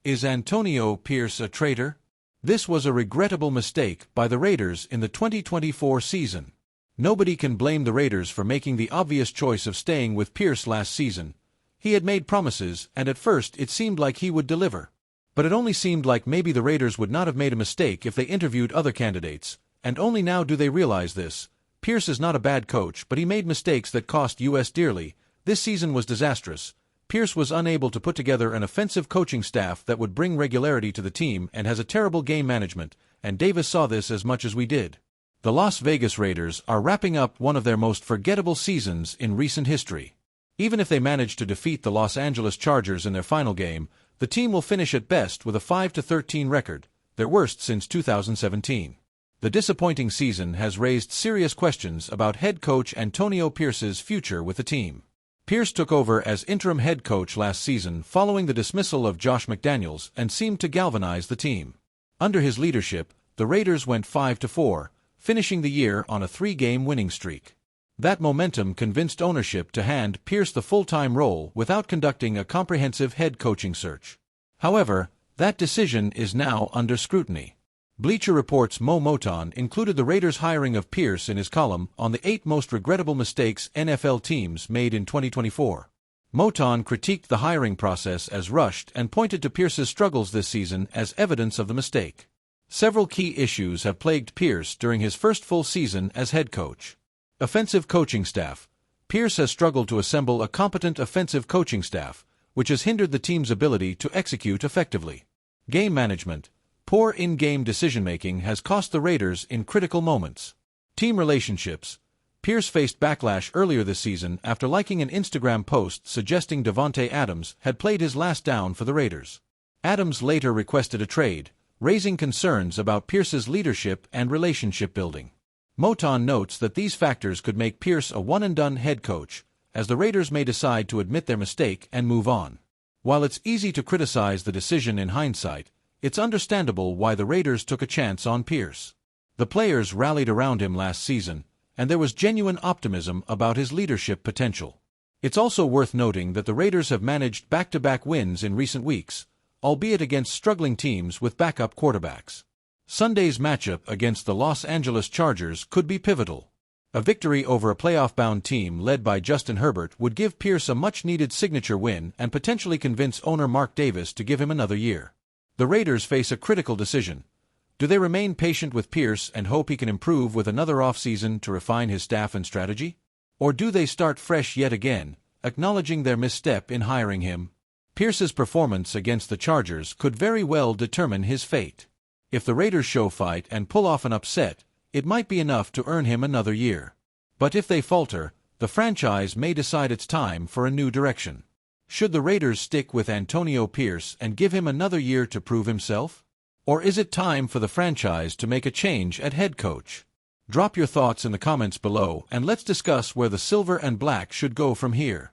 Is Antonio Pierce a traitor? This was a regrettable mistake by the Raiders in the 2024 season. Nobody can blame the Raiders for making the obvious choice of staying with Pierce last season. He had made promises, and at first it seemed like he would deliver. But it only seemed like maybe the Raiders would not have made a mistake if they interviewed other candidates, and only now do they realize this. Pierce is not a bad coach, but he made mistakes that cost us dearly. This season was disastrous. Pierce was unable to put together an offensive coaching staff that would bring regularity to the team and has a terrible game management, and Davis saw this as much as we did. The Las Vegas Raiders are wrapping up one of their most forgettable seasons in recent history. Even if they manage to defeat the Los Angeles Chargers in their final game, the team will finish at best with a 5-13 record, their worst since 2017. The disappointing season has raised serious questions about head coach Antonio Pierce's future with the team. Pierce took over as interim head coach last season following the dismissal of Josh McDaniels and seemed to galvanize the team. Under his leadership, the Raiders went 5-4, finishing the year on a 3-game winning streak. That momentum convinced ownership to hand Pierce the full-time role without conducting a comprehensive head coaching search. However, that decision is now under scrutiny. Bleacher Report's Mo Moton included the Raiders' hiring of Pierce in his column on the 8 most regrettable mistakes NFL teams made in 2024. Moton critiqued the hiring process as rushed and pointed to Pierce's struggles this season as evidence of the mistake. Several key issues have plagued Pierce during his first full season as head coach. Offensive coaching staff. Pierce has struggled to assemble a competent offensive coaching staff, which has hindered the team's ability to execute effectively. Game management. Poor in-game decision-making has cost the Raiders in critical moments. Team relationships. Pierce faced backlash earlier this season after liking an Instagram post suggesting Davante Adams had played his last down for the Raiders. Adams later requested a trade, raising concerns about Pierce's leadership and relationship building. Moton notes that these factors could make Pierce a one-and-done head coach, as the Raiders may decide to admit their mistake and move on. While it's easy to criticize the decision in hindsight, it's understandable why the Raiders took a chance on Pierce. The players rallied around him last season, and there was genuine optimism about his leadership potential. It's also worth noting that the Raiders have managed back-to-back wins in recent weeks, albeit against struggling teams with backup quarterbacks. Sunday's matchup against the Los Angeles Chargers could be pivotal. A victory over a playoff-bound team led by Justin Herbert would give Pierce a much-needed signature win and potentially convince owner Mark Davis to give him another year. The Raiders face a critical decision. Do they remain patient with Pierce and hope he can improve with another offseason to refine his staff and strategy? Or do they start fresh yet again, acknowledging their misstep in hiring him? Pierce's performance against the Chargers could very well determine his fate. If the Raiders show fight and pull off an upset, it might be enough to earn him another year. But if they falter, the franchise may decide it's time for a new direction. Should the Raiders stick with Antonio Pierce and give him another year to prove himself? Or is it time for the franchise to make a change at head coach? Drop your thoughts in the comments below and let's discuss where the silver and black should go from here.